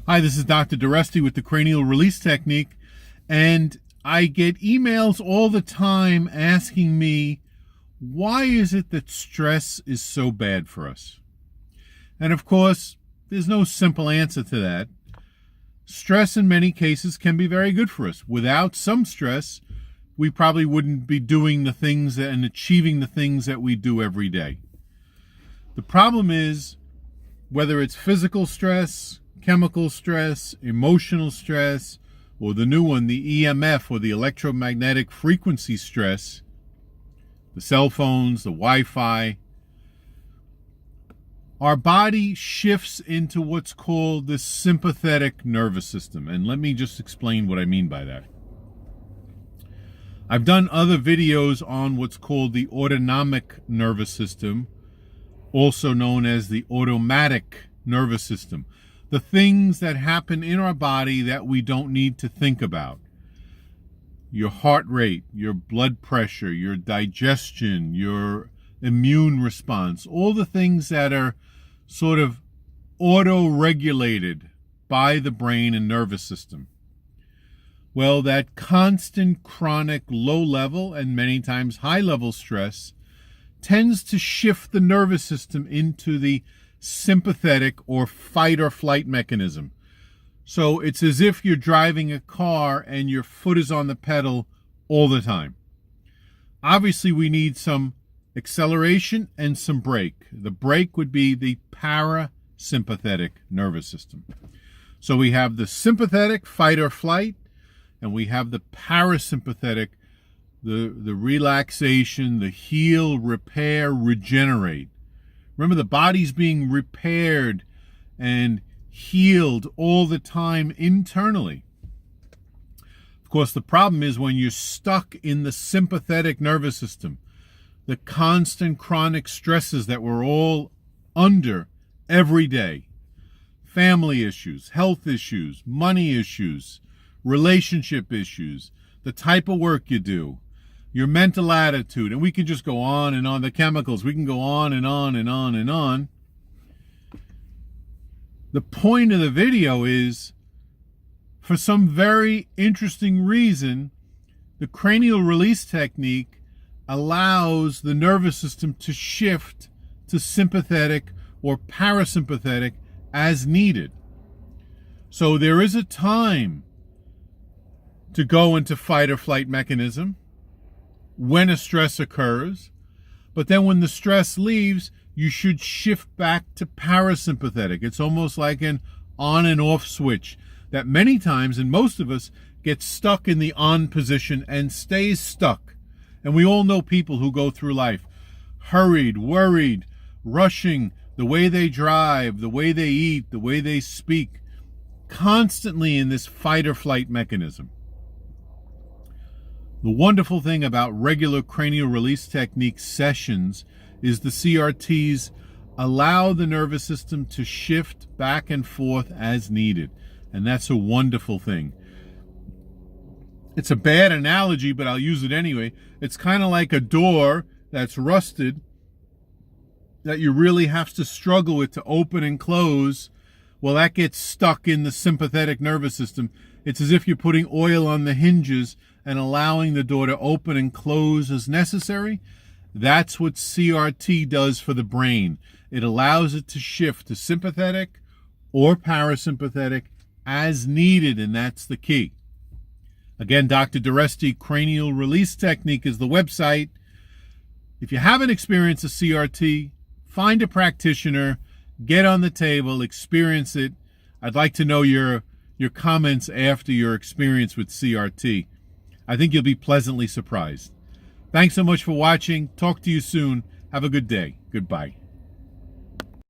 Hi, this is Dr. Doreste with the Cranial Release Technique, and I get emails all the time asking me, why is it that stress is so bad for us? And of course, there's no simple answer to that. Stress in many cases can be very good for us. Without some stress, we probably wouldn't be doing the things and achieving the things that we do every day. The problem is, whether it's physical stress, chemical stress, emotional stress, or the new one, the EMF, or the electromagnetic frequency stress, the cell phones, the Wi-Fi, our body shifts into what's called the sympathetic nervous system. And let me just explain what I mean by that. I've done other videos on what's called the autonomic nervous system, also known as the automatic nervous system. The things that happen in our body that we don't need to think about. Your heart rate, your blood pressure, your digestion, your immune response, all the things that are sort of auto-regulated by the brain and nervous system. Well, that constant, chronic, low-level and many times high-level stress tends to shift the nervous system into the sympathetic or fight or flight mechanism. So it's as if you're driving a car and your foot is on the pedal all the time. Obviously, we need some acceleration and some brake. The brake would be the parasympathetic nervous system. So we have the sympathetic, fight or flight, and we have the parasympathetic, the relaxation, the heal, repair, regenerate. Remember, the body's being repaired and healed all the time internally. Of course, the problem is when you're stuck in the sympathetic nervous system, the constant chronic stresses that we're all under every day, family issues, health issues, money issues, relationship issues, the type of work you do, your mental attitude, and we can just go on and on, the chemicals, we can go on and on and on and on. The point of the video is, for some very interesting reason, the cranial release technique allows the nervous system to shift to sympathetic or parasympathetic as needed. So there is a time to go into fight or flight mechanism when a stress occurs, but then when the stress leaves, you should shift back to parasympathetic. It's almost like an on and off switch that many times, and most of us, get stuck in the on position and stays stuck. And we all know people who go through life hurried, worried, rushing, the way they drive, the way they eat, the way they speak, constantly in this fight or flight mechanism. The wonderful thing about regular cranial release technique sessions is the CRTs allow the nervous system to shift back and forth as needed. And that's a wonderful thing. It's a bad analogy, but I'll use it anyway. It's kind of like a door that's rusted that you really have to struggle with to open and close. Well, that gets stuck in the sympathetic nervous system. It's as if you're putting oil on the hinges and allowing the door to open and close as necessary. That's what CRT does for the brain. It allows it to shift to sympathetic or parasympathetic as needed, and that's the key. Again, Dr. Doreste Cranial Release Technique is the website. If you haven't experienced a CRT, find a practitioner, get on the table, experience it. I'd like to know your comments after your experience with CRT. I think you'll be pleasantly surprised. Thanks so much for watching. Talk to you soon. Have a good day. Goodbye.